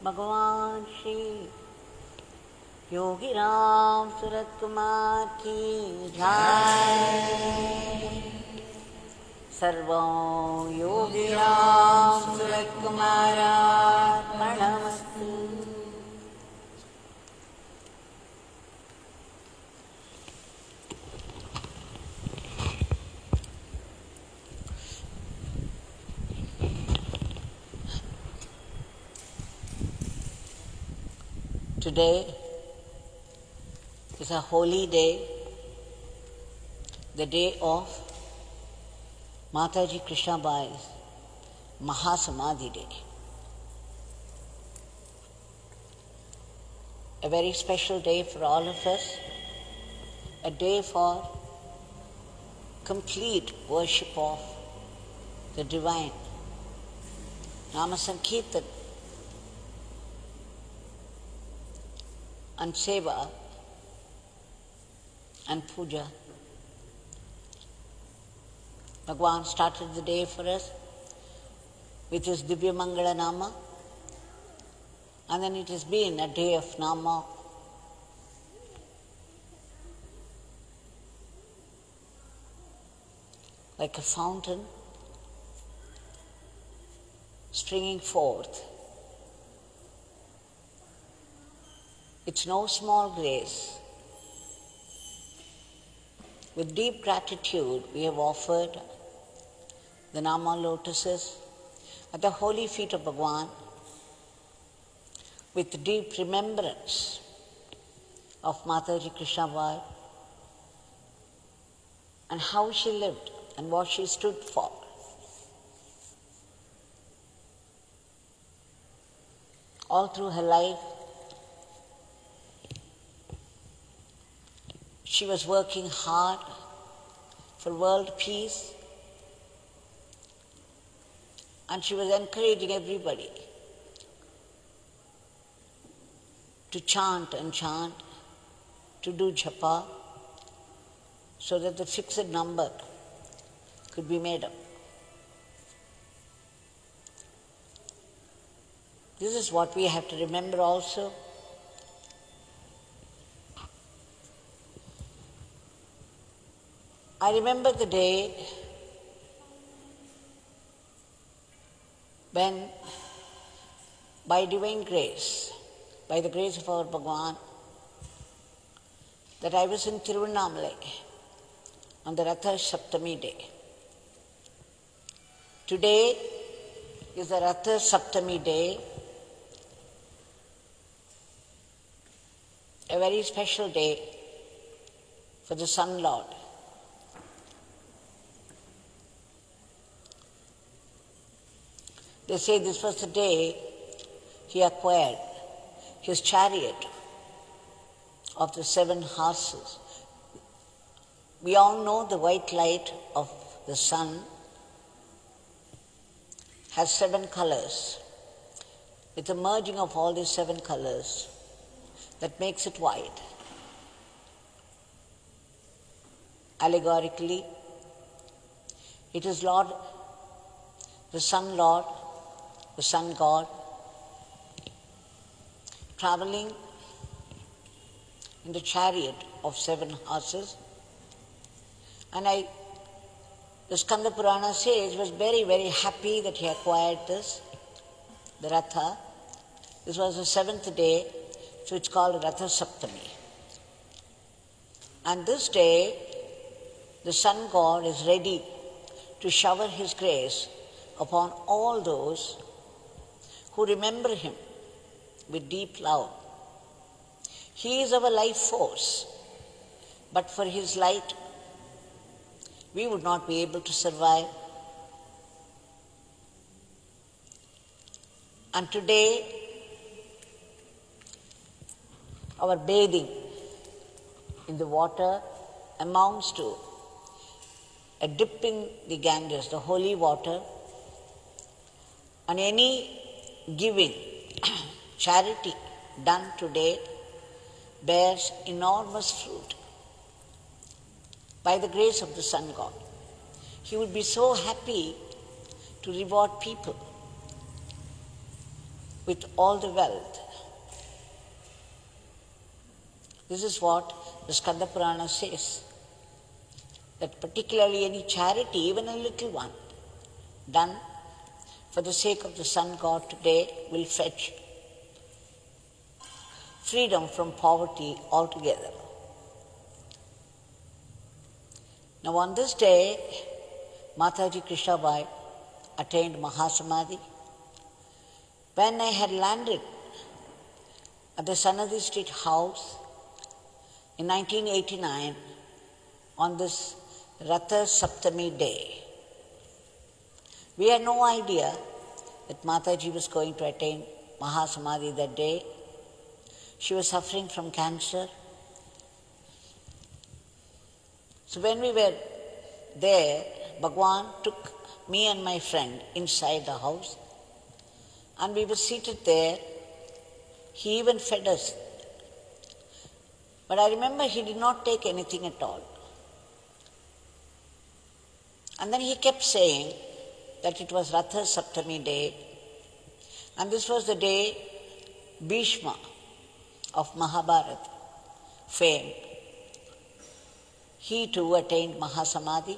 Bhagwan Shri Yogi Ramsuratkumar ki jai. Sarvam Yogi Ramsuratkumara Pranamastu. Today is a holy day, the day of Mathaji Krishnabai's Mahasamadhi Day. A very special day for all of us, a day for complete worship of the divine. Nama Sankirtan and Seva and Puja. Bhagwan started the day for us with his Divya Mangala Nama, and then it has been a day of Nama. Like a fountain springing forth. It's no small grace. With deep gratitude, we have offered the Nama lotuses at the holy feet of Bhagwan with deep remembrance of Mathaji Krishnabai and how she lived and what she stood for. All through her life, she was working hard for world peace, and she was encouraging everybody to chant and chant, to do japa, so that the fixed number could be made up. This is what we have to remember also. I remember the day when, by divine grace, by the grace of our Bhagwan, that I was in Tiruvannamalai on the Ratha Saptami day. Today is the Ratha Saptami day, a very special day for the Sun Lord. They say this was the day he acquired his chariot of the 7 horses. We all know the white light of the sun has 7 colors. It's a merging of all these 7 colors that makes it white. Allegorically, it is Lord, the Sun Lord, the Sun God, traveling in the chariot of 7 horses. And the Skanda Purana says, was very, very happy that he acquired this, the Ratha. This was the 7th day, so it's called Ratha Saptami. And this day, the Sun God is ready to shower his grace upon all those who remember him with deep love. He is our life force, but for his light, we would not be able to survive. And today, our bathing in the water amounts to a dip in the Ganges, the holy water, and any giving, charity done today bears enormous fruit by the grace of the Sun God. He would be so happy to reward people with all the wealth. This is what the Skanda Purana says, that particularly any charity, even a little one, done for the sake of the sun god today will fetch freedom from poverty altogether. Now on this day, Mathaji Krishnabai attained Mahasamadhi. When I had landed at the Sanadi Street house in 1989 on this Ratha Saptami day, we had no idea that Mataji was going to attain Mahasamadhi that day. She was suffering from cancer. So when we were there, Bhagwan took me and my friend inside the house, and we were seated there. He even fed us. But I remember he did not take anything at all. And then he kept saying that it was Ratha Saptami day, and this was the day Bhishma of Mahabharata fame, he too attained Mahasamadhi.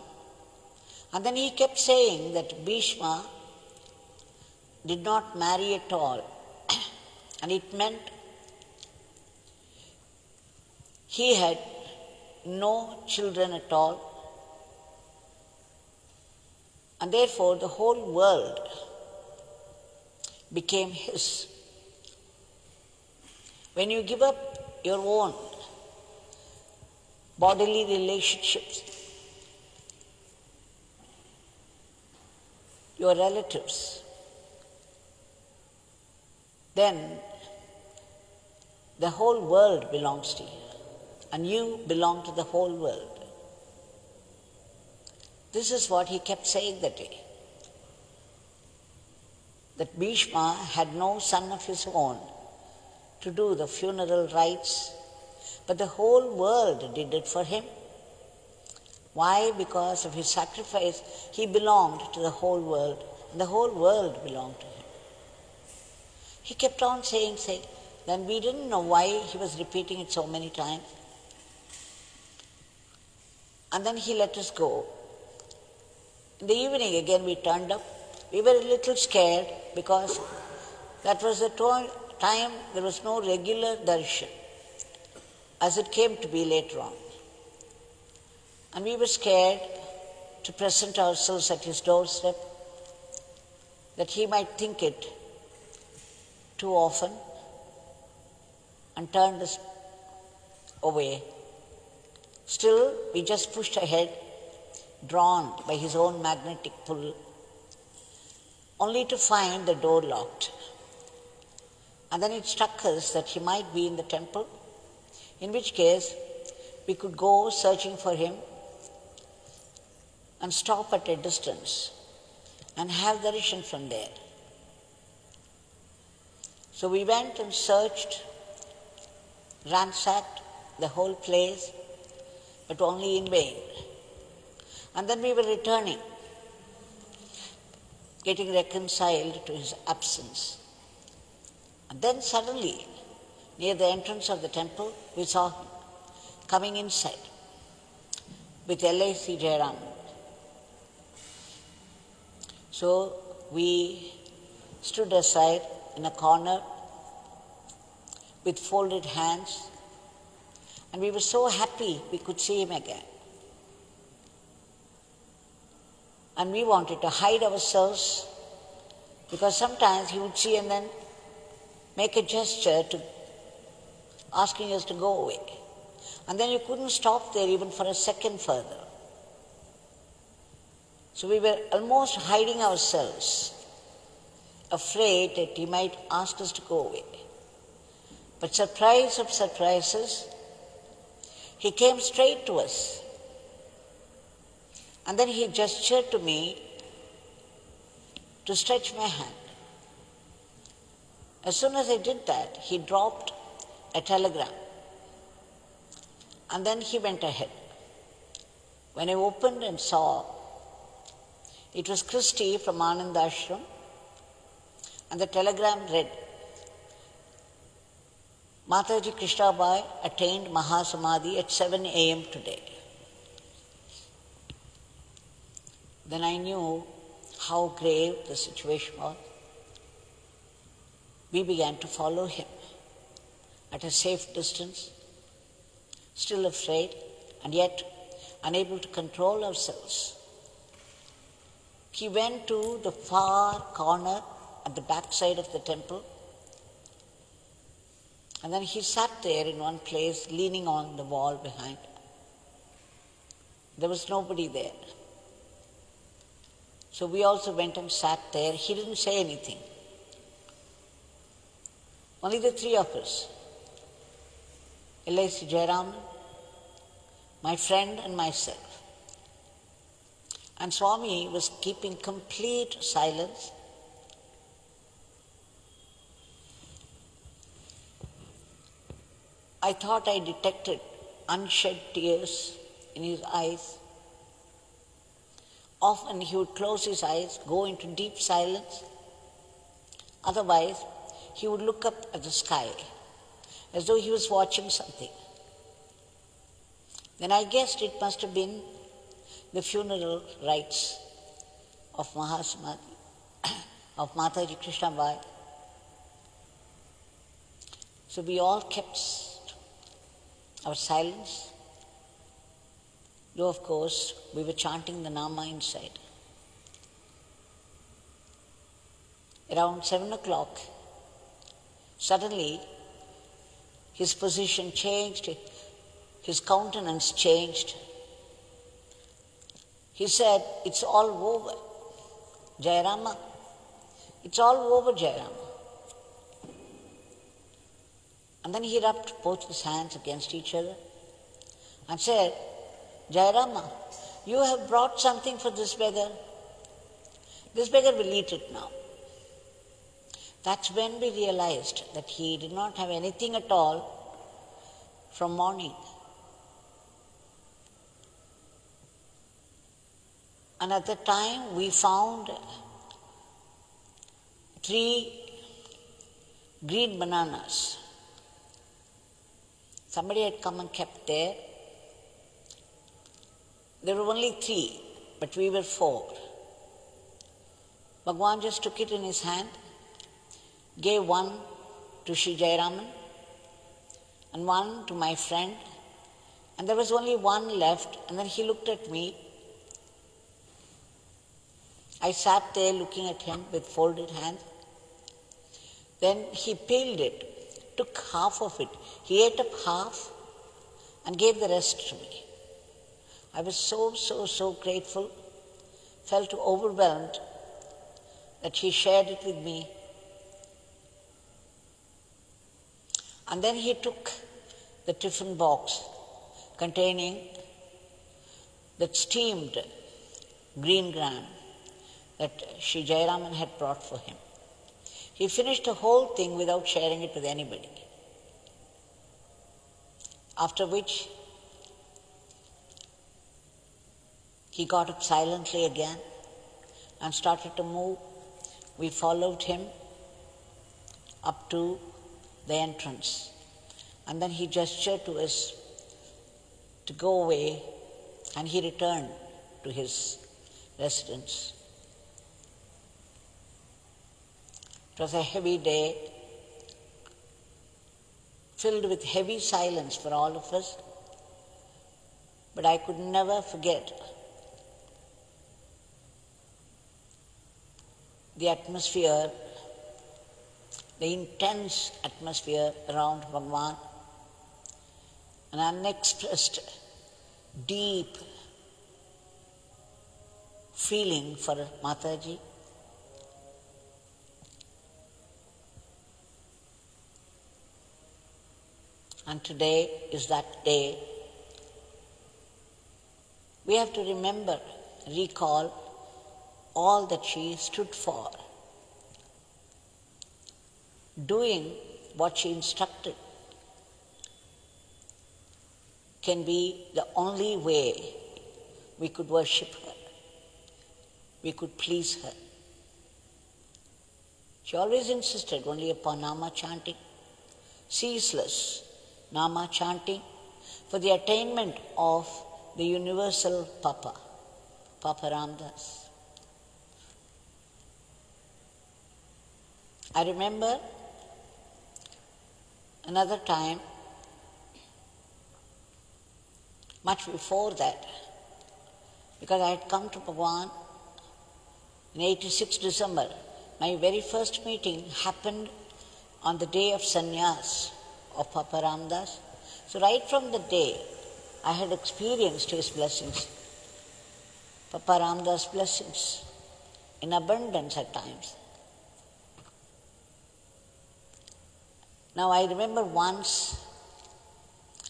And then he kept saying that Bhishma did not marry at all, and it meant he had no children at all, and therefore the whole world became his. When you give up your own bodily relationships, your relatives, then the whole world belongs to you, and you belong to the whole world. This is what he kept saying that day, that Bhishma had no son of his own to do the funeral rites, but the whole world did it for him. Why? Because of his sacrifice, he belonged to the whole world, and the whole world belonged to him. He kept on saying, then we didn't know why he was repeating it so many times. And then he let us go. In the evening again we turned up. We were a little scared because that was the time there was no regular darshan, as it came to be later on. And we were scared to present ourselves at his doorstep, that he might think it too often and turned us away. Still, we just pushed ahead, drawn by his own magnetic pull, only to find the door locked. And then it struck us that he might be in the temple, in which case we could go searching for him and stop at a distance and have darshan from there. So we went and searched, ransacked the whole place, but only in vain. And then we were returning, getting reconciled to his absence. And then suddenly, near the entrance of the temple, we saw him coming inside with L.A.C. Jairam. So we stood aside in a corner with folded hands, and we were so happy we could see him again. And we wanted to hide ourselves, because sometimes he would see and then make a gesture to asking us to go away. And then you couldn't stop there even for a second further. So we were almost hiding ourselves, afraid that he might ask us to go away. But surprise of surprises, he came straight to us. And then he gestured to me to stretch my hand. As soon as I did that, he dropped a telegram. And then he went ahead. When I opened and saw, it was Christy from Anandashram, and the telegram read, Mathaji Krishnabai attained Mahasamadhi at 7 a.m. today. Then I knew how grave the situation was. We began to follow him at a safe distance, still afraid and yet unable to control ourselves. He went to the far corner at the backside of the temple, and then he sat there in one place, leaning on the wall behind. There was nobody there. So we also went and sat there. He didn't say anything. Only the three of us. L.I.C. Jayaraman, my friend and myself. And Swami was keeping complete silence. I thought I detected unshed tears in his eyes. Often he would close his eyes, go into deep silence. Otherwise, he would look up at the sky as though he was watching something. Then I guessed it must have been the funeral rites of Mahasamadhi, of Mathaji Krishnabai. So we all kept our silence, though of course we were chanting the Nama inside. Around 7 o'clock, suddenly his position changed, his countenance changed. He said, "It's all over, Jayarama. It's all over, Jayarama." And then he rubbed both his hands against each other and said, "Jayarama, you have brought something for this beggar. This beggar will eat it now." That's when we realized that he did not have anything at all from morning. And at the time we found 3 green bananas. Somebody had come and kept there. There were only 3, but we were 4. Bhagwan just took it in his hand, gave one to Sri Jayaraman and one to my friend, and there was only one left, and then he looked at me. I sat there looking at him with folded hands. Then he peeled it, took half of it. He ate up half and gave the rest to me. I was so grateful, felt overwhelmed that he shared it with me. And then he took the tiffin box containing that steamed green gram that Sri Jayaraman had brought for him. He finished the whole thing without sharing it with anybody. After which, he got up silently again and started to move. We followed him up to the entrance. And then he gestured to us to go away, and he returned to his residence. It was a heavy day, filled with heavy silence for all of us, but I could never forget the atmosphere, the intense atmosphere around Bhagwan, an unexpressed, deep feeling for Mathaji. And today is that day. We have to remember, recall all that she stood for, doing what she instructed can be the only way we could worship her, we could please her. She always insisted only upon Nama chanting, ceaseless Nama chanting for the attainment of the universal Papa, Papa Ramdas. I remember another time, much before that, because I had come to Bhagwan in 86 December. My very first meeting happened on the day of sannyas of Papa Ramdas. So right from the day, I had experienced his blessings, Papa Ramdas' blessings, in abundance at times. Now I remember once,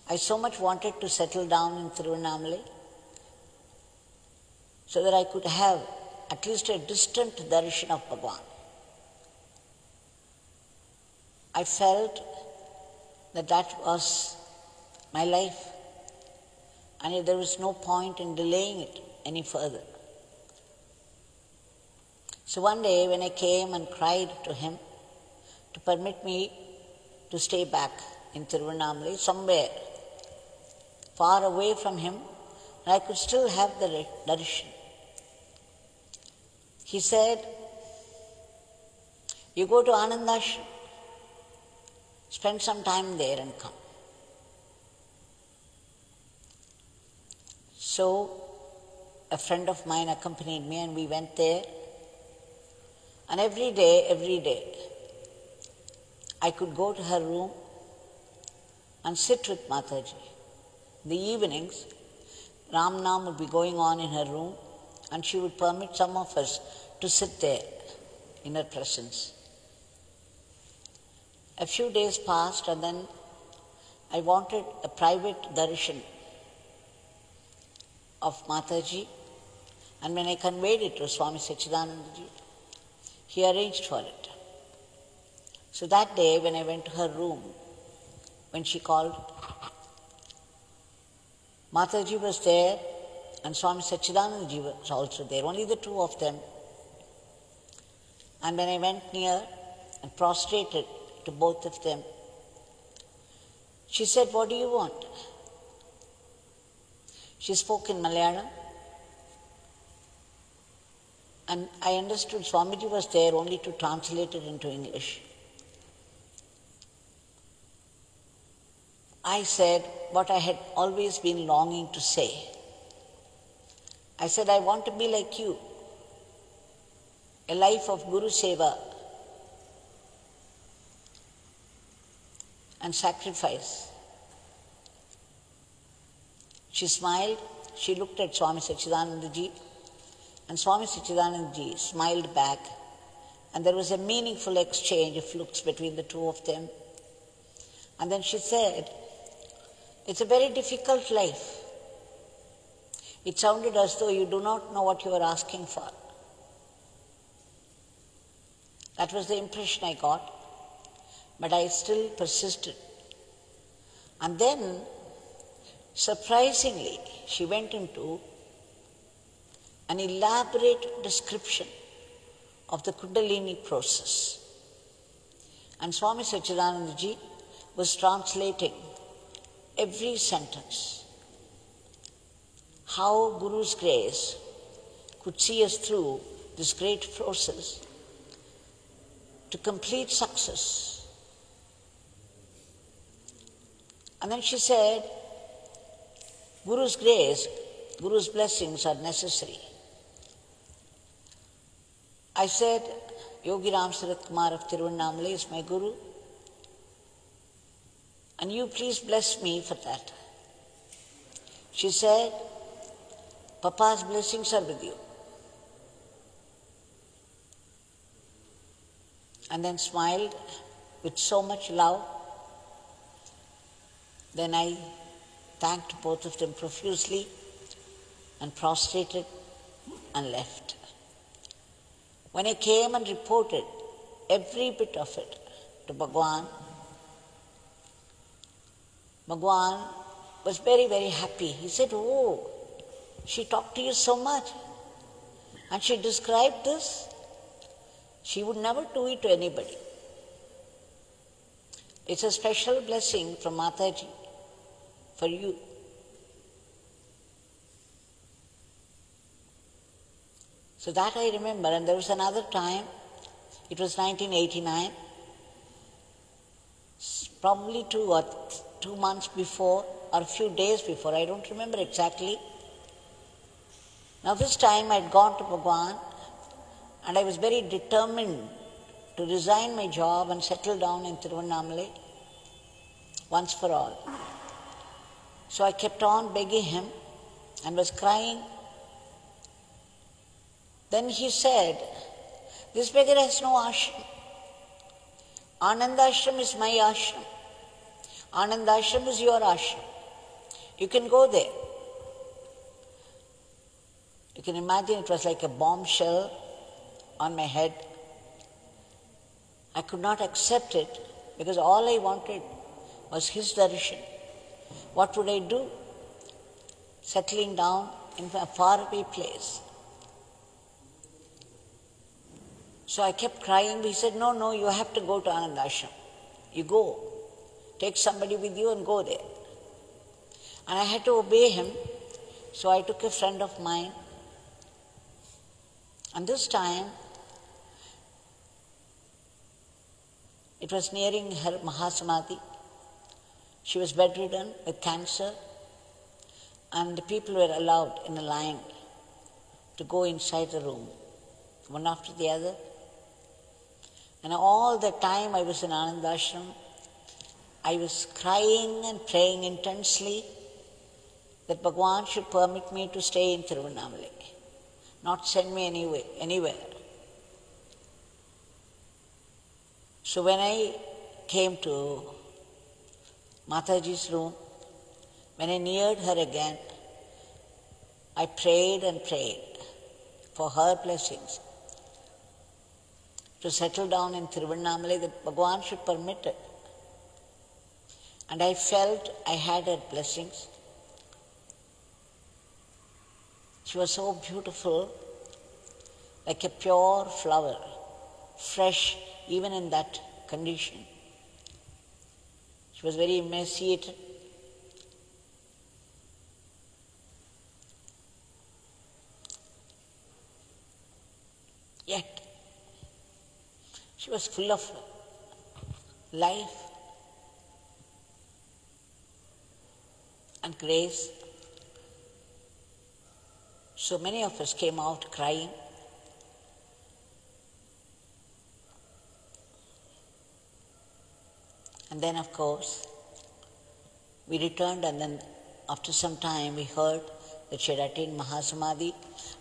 I so much wanted to settle down in Tiruvannamalai so that I could have at least a distant darshan of Bhagwan. I felt that that was my life and there was no point in delaying it any further. So one day when I came and cried to him to permit me to stay back in Tiruvannamalai, somewhere far away from him, and I could still have the darshan. He said, "You go to Anandashram, spend some time there and come." So a friend of mine accompanied me and we went there. And every day, I could go to her room and sit with Mathaji. In the evenings, Ram Nam would be going on in her room and she would permit some of us to sit there in her presence. A few days passed and then I wanted a private darshan of Mathaji, and when I conveyed it to Swami Satchidanandaji, he arranged for it. So that day when I went to her room, when she called, Mathaji was there and Swami Satchidanandaji was also there, only the two of them. And when I went near and prostrated to both of them, she said, "What do you want?" She spoke in Malayalam, and I understood Swamiji was there only to translate it into English. I said what I had always been longing to say. I said, "I want to be like you, a life of Guru Seva and sacrifice." She smiled, she looked at Swami Satchidanandaji, and Swami Satchidanandaji smiled back, and there was a meaningful exchange of looks between the two of them. And then she said, "It's a very difficult life. It sounded as though you do not know what you are asking for." That was the impression I got, but I still persisted. And then, surprisingly, she went into an elaborate description of the Kundalini process. And Swami Satchidanandaji was translating every sentence. How Guru's grace could see us through this great process to complete success. And then she said, Guru's grace, Guru's blessings are necessary. I said, Yogi Ramsuratkumar of Tiruvannamalai is my Guru, and you please bless me for that. She said, Papa's blessings are with you. And then smiled with so much love. Then I thanked both of them profusely and prostrated and left. When I came and reported every bit of it to Bhagwan, Bhagwan was very, very happy. He said, "Oh, she talked to you so much and she described this. She would never do it to anybody. It's a special blessing from Mathaji for you. So that I remember. And there was another time, it was 1989, probably 2 months before or a few days before, I don't remember exactly. Now this time I'd gone to Bhagwan and I was very determined to resign my job and settle down in Tiruvannamalai once for all. So I kept on begging him and was crying. Then he said, this beggar has no ashram. Anandashram is my ashram. Anandashram is your ashram. You can go there. You can imagine it was like a bombshell on my head. I could not accept it because all I wanted was his darshan. What would I do? Settling down in a faraway place. So I kept crying. He said, no, you have to go to Anandashram. You go. Take somebody with you and go there. And I had to obey him. So I took a friend of mine. And this time, it was nearing her Mahasamadhi. She was bedridden with cancer. And the people were allowed in a line to go inside the room, one after the other. And all the time I was in Anandashram, I was crying and praying intensely that Bhagwan should permit me to stay in Tiruvannamalai, not send me anywhere. So when I came to Mathaji's room, when I neared her again, I prayed and prayed for her blessings to settle down in Tiruvannamalai, that Bhagwan should permit it. And I felt I had her blessings. She was so beautiful, like a pure flower, fresh even in that condition. She was very emaciated. Yet, she was full of life and grace. So many of us came out crying. And then, of course, we returned, and then after some time we heard that she had attained Mahasamadhi.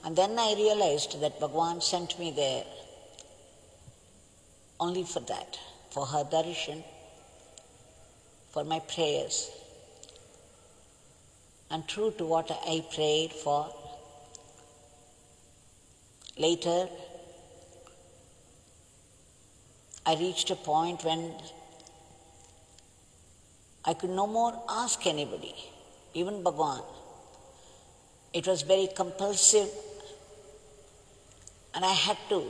And then I realized that Bhagwan sent me there only for that, for her darshan, for my prayers. And true to what I prayed for, later I reached a point when I could no more ask anybody, even Bhagwan. It was very compulsive, and I had to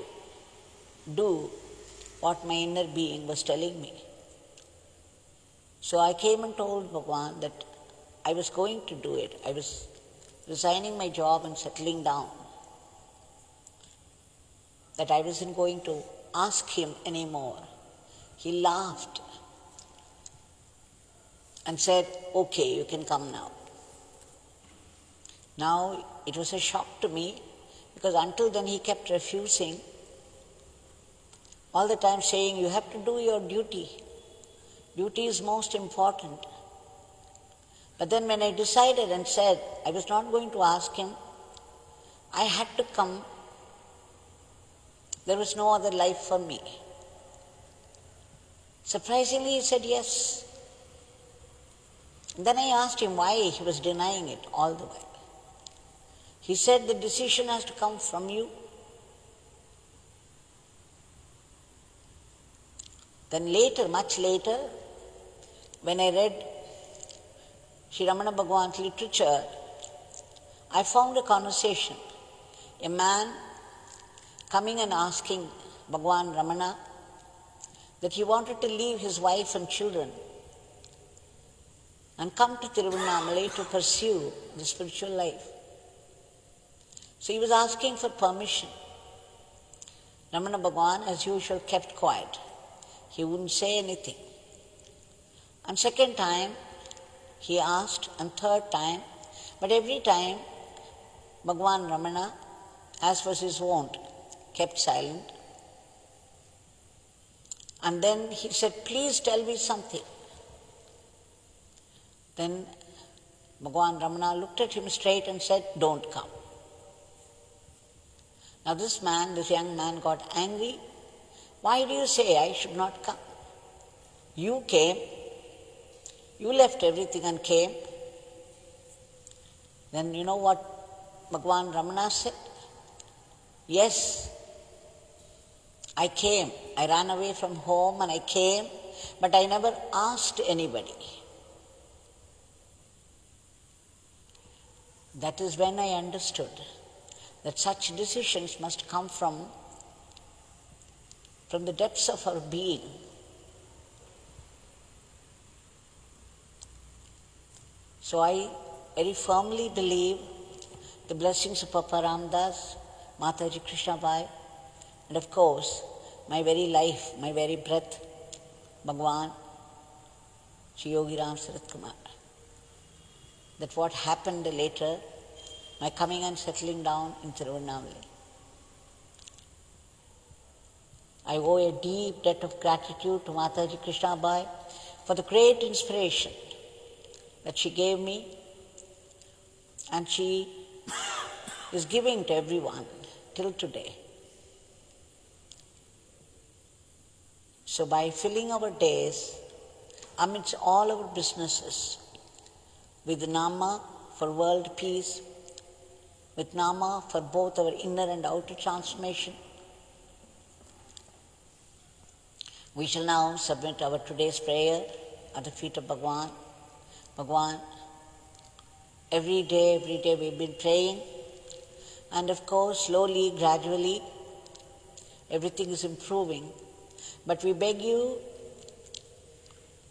do what my inner being was telling me. So I came and told Bhagwan that I was going to do it. I was resigning my job and settling down. That I wasn't going to ask him anymore. He laughed and said, okay, you can come now. Now, it was a shock to me, because until then he kept refusing, all the time saying, you have to do your duty. Duty is most important. But then when I decided and said I was not going to ask him, I had to come. There was no other life for me. Surprisingly, he said yes. And then I asked him why he was denying it all the way. He said the decision has to come from you. Then later, much later, when I read Sri Ramana Bhagwan's literature, I found a conversation. A man coming and asking Bhagwan Ramana that he wanted to leave his wife and children and come to Tiruvannamalai to pursue the spiritual life. So he was asking for permission. Ramana Bhagwan, as usual, kept quiet. He wouldn't say anything. And second time, he asked, and third time, but every time, Bhagwan Ramana, as was his wont, kept silent. And then he said, please tell me something. Then Bhagwan Ramana looked at him straight and said, don't come. Now this young man got angry. Why do you say I should not come? You came, you left everything and came. Then you know what Bhagwan Ramana said? Yes, I came. I ran away from home and I came, but I never asked anybody. That is when I understood that such decisions must come from the depths of our being. So I very firmly believe the blessings of Papa Ramdas, Mathaji Krishnabai, and of course, my very life, my very breath, Bhagwan, Sri Yogi Ramsuratkumar. That what happened later, my coming and settling down in Tiruvannamalai. I owe a deep debt of gratitude to Mathaji Krishnabai for the great inspiration that she gave me, and she is giving to everyone till today. So by filling our days amidst all our businesses with Nama for world peace, with Nama for both our inner and outer transformation, we shall now submit our today's prayer at the feet of Bhagwan. Bhagwan, every day we've been praying, and of course, slowly, gradually, everything is improving. But we beg you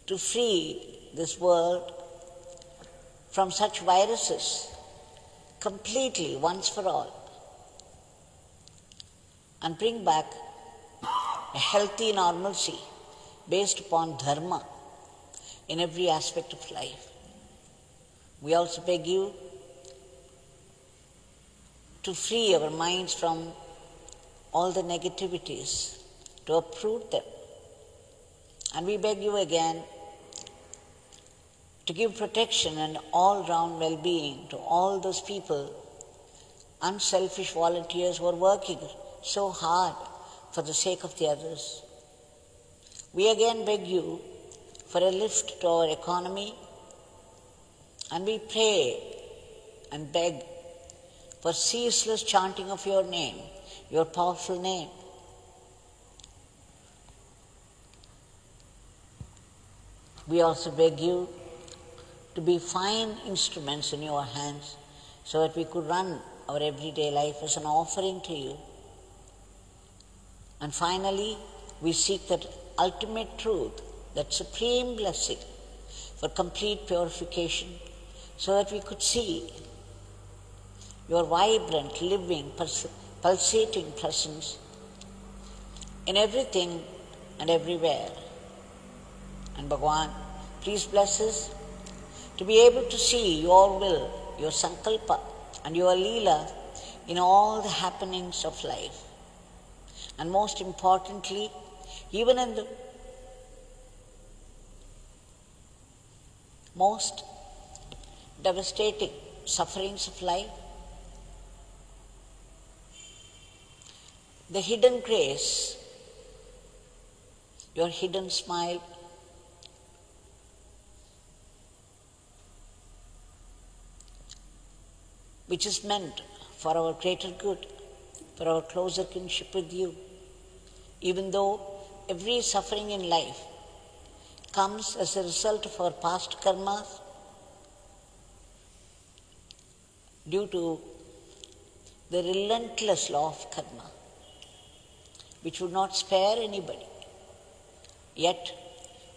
to free this world from such viruses completely, once for all, and bring back a healthy normalcy based upon dharma in every aspect of life. We also beg you to free our minds from all the negativities, to uproot them. And we beg you again to give protection and all-round well-being to all those people, unselfish volunteers who are working so hard for the sake of the others. We again beg you for a lift to our economy, and we pray and beg for ceaseless chanting of your name, your powerful name. We also beg you to be fine instruments in your hands so that we could run our everyday life as an offering to you. And finally, we seek that ultimate truth, that supreme blessing for complete purification, so that we could see your vibrant, living, pulsating presence in everything and everywhere. And Bhagwan, please bless us to be able to see your will, your sankalpa, and your leela in all the happenings of life. And most importantly, even in the most devastating sufferings of life, the hidden grace, your hidden smile, which is meant for our greater good, for our closer kinship with you. Even though every suffering in life comes as a result of our past karmas, due to the relentless law of karma, which would not spare anybody. Yet,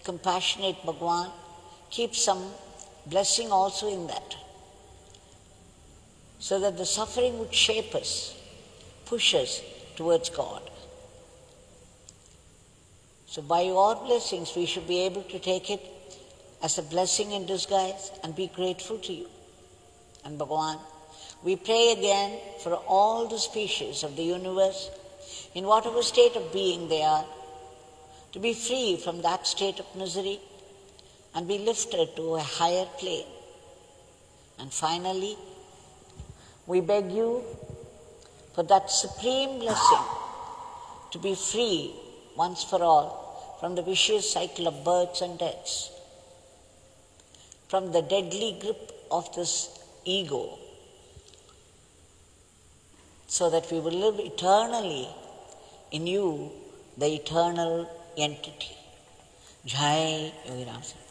compassionate Bhagwan keeps some blessing also in that, so that the suffering would shape us, push us towards God. So by your blessings, we should be able to take it as a blessing in disguise and be grateful to you. And Bhagwan, we pray again for all the species of the universe, in whatever state of being they are, to be free from that state of misery and be lifted to a higher plane. And finally, we beg you for that supreme blessing to be free once for all from the vicious cycle of births and deaths, from the deadly grip of this ego, so that we will live eternally in you, the eternal entity. Jai Yogi Ramsuratkumar.